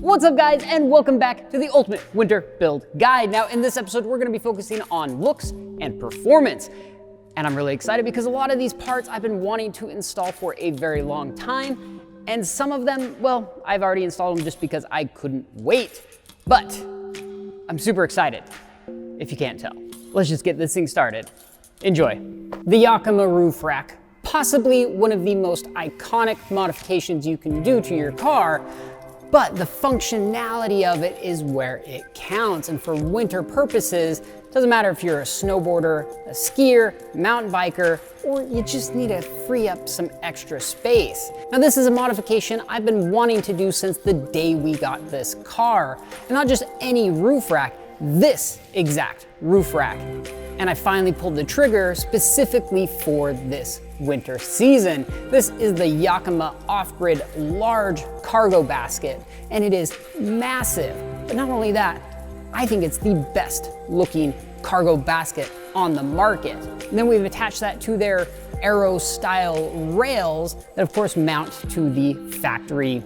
What's up guys, and welcome back to the Ultimate Winter Build Guide. Now in this episode, we're gonna be focusing on looks and performance. And I'm really excited because a lot of these parts I've been wanting to install for a very long time. And some of them, well, I've already installed them just because I couldn't wait. But I'm super excited, if you can't tell. Let's just get this thing started. Enjoy. The Yakima roof rack, possibly one of the most iconic modifications you can do to your car, but the functionality of it is where it counts. And for winter purposes, doesn't matter if you're a snowboarder, a skier, mountain biker, or you just need to free up some extra space. Now this is a modification I've been wanting to do since the day we got this car. And not just any roof rack, this exact roof rack. And I finally pulled the trigger specifically for this winter season. This is the Yakima off-grid large cargo basket, and it is massive. But not only that, I think it's the best looking cargo basket on the market. And then we've attached that to their Aero style rails that of course mount to the factory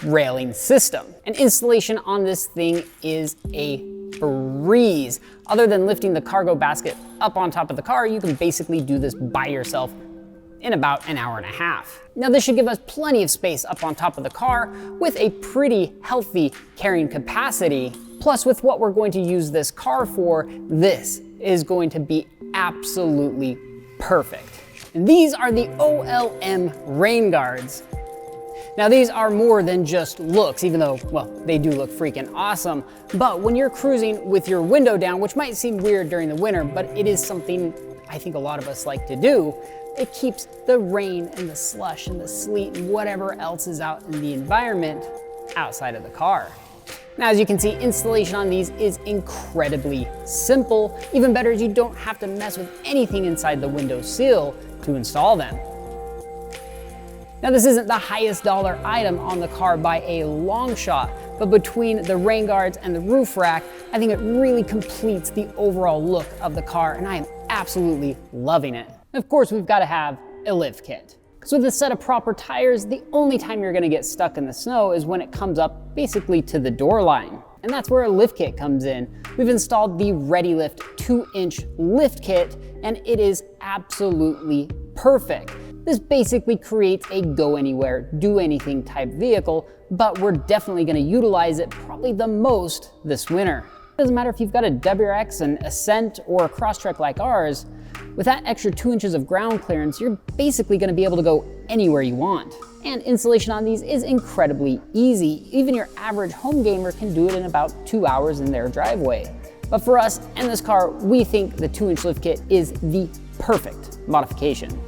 railing system. And installation on this thing is a breeze. Other than lifting the cargo basket up on top of the car, you can basically do this by yourself in about an hour and a half. Now this should give us plenty of space up on top of the car with a pretty healthy carrying capacity. Plus with what we're going to use this car for, this is going to be absolutely perfect. And these are the OLM rain guards. Now these are more than just looks, even though, well, they do look freaking awesome. But when you're cruising with your window down, which might seem weird during the winter, but it is something I think a lot of us like to do, it keeps the rain and the slush and the sleet and whatever else is out in the environment outside of the car. Now, as you can see, installation on these is incredibly simple. Even better is you don't have to mess with anything inside the window sill to install them. Now this isn't the highest dollar item on the car by a long shot, but between the rain guards and the roof rack, I think it really completes the overall look of the car, and I am absolutely loving it. Of course, we've got to have a lift kit. Because with a set of proper tires, the only time you're gonna get stuck in the snow is when it comes up basically to the door line. And that's where a lift kit comes in. We've installed the ReadyLift 2-inch lift kit, and it is absolutely perfect. This basically creates a go anywhere, do anything type vehicle, but we're definitely gonna utilize it probably the most this winter. It doesn't matter if you've got a WRX, an Ascent, or a Crosstrek like ours, with that extra 2 inches of ground clearance, you're basically gonna be able to go anywhere you want. And installation on these is incredibly easy. Even your average home gamer can do it in about 2 hours in their driveway. But for us and this car, we think the 2-inch lift kit is the perfect modification.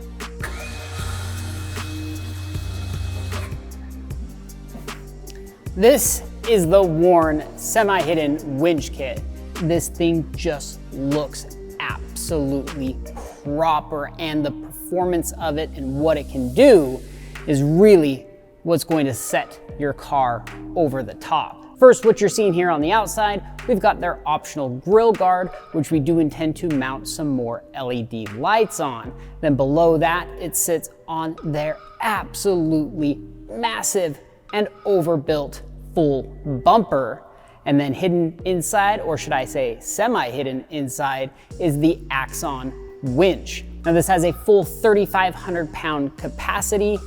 This is the worn semi-hidden winch kit. This thing just looks absolutely proper, and the performance of it and what it can do is really what's going to set your car over the top. First, what you're seeing here on the outside, we've got their optional grille guard, which we do intend to mount some more LED lights on. Then below that, it sits on their absolutely massive and overbuilt full bumper. And then hidden inside, or should I say semi-hidden inside, is the Axon winch. Now this has a full 3,500 pound capacity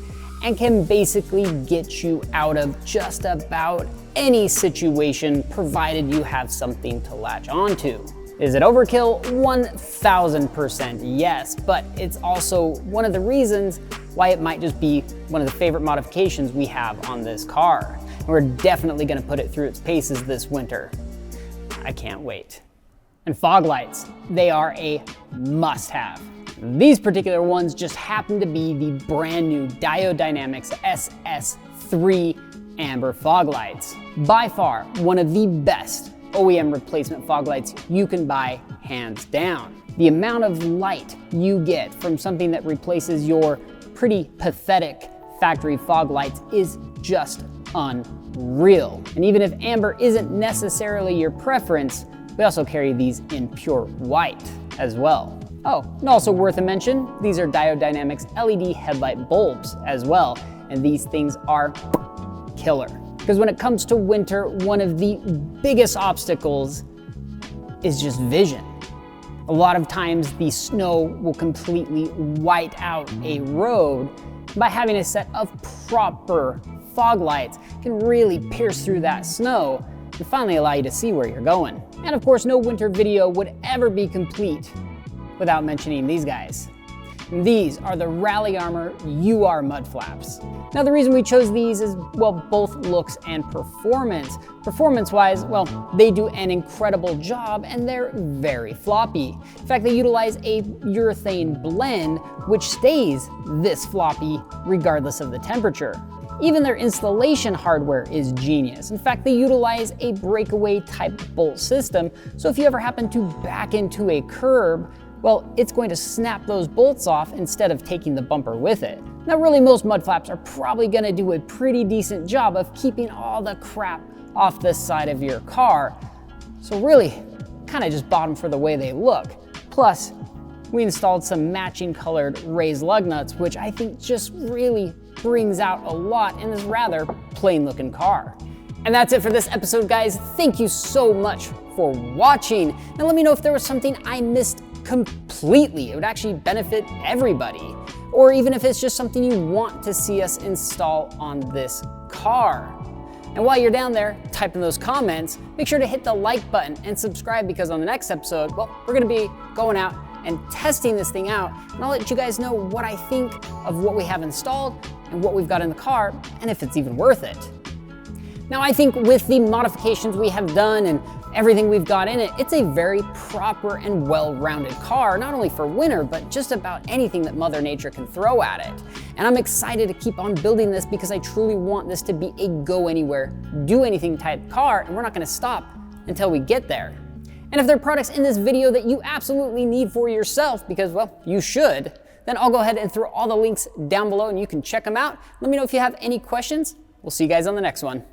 and can basically get you out of just about any situation, provided you have something to latch onto. Is it overkill? 1000% yes, but it's also one of the reasons why it might just be one of the favorite modifications we have on this car. And we're definitely gonna put it through its paces this winter. I can't wait. And fog lights, they are a must-have. These particular ones just happen to be the brand new Diode Dynamics SS3 amber fog lights. By far, one of the best OEM replacement fog lights you can buy, hands down. The amount of light you get from something that replaces your pretty pathetic factory fog lights is just unreal. And even if amber isn't necessarily your preference, we also carry these in pure white as well. Oh, and also worth a mention, these are Diode Dynamics LED headlight bulbs as well, and these things are killer. Because when it comes to winter, one of the biggest obstacles is just vision. A lot of times the snow will completely white out a road. By having a set of proper fog lights, can really pierce through that snow and finally allow you to see where you're going. And of course, no winter video would ever be complete without mentioning these guys. These are the Rally Armor UR mud flaps. Now the reason we chose these is, well, both looks and performance. Performance-wise, well, they do an incredible job and they're very floppy. In fact, they utilize a urethane blend which stays this floppy regardless of the temperature. Even their installation hardware is genius. In fact, they utilize a breakaway type bolt system, so if you ever happen to back into a curb, well, it's going to snap those bolts off instead of taking the bumper with it. Now really, most mud flaps are probably gonna do a pretty decent job of keeping all the crap off the side of your car. So really, kind of just bought them for the way they look. Plus, we installed some matching colored raised lug nuts, which I think just really brings out a lot in this rather plain looking car. And that's it for this episode, guys. Thank you so much for watching. Now let me know if there was something I missed completely. It would actually benefit everybody. Or even if it's just something you want to see us install on this car. And while you're down there typing those comments, make sure to hit the like button and subscribe, because on the next episode, well, we're gonna be going out and testing this thing out, and I'll let you guys know what I think of what we have installed and what we've got in the car, and if it's even worth it. Now, I think with the modifications we have done and everything we've got in it, it's a very proper and well-rounded car, not only for winter, but just about anything that Mother Nature can throw at it. And I'm excited to keep on building this because I truly want this to be a go anywhere, do anything type car, and we're not gonna stop until we get there. And if there are products in this video that you absolutely need for yourself, because, well, you should, then I'll go ahead and throw all the links down below and you can check them out. Let me know if you have any questions. We'll see you guys on the next one.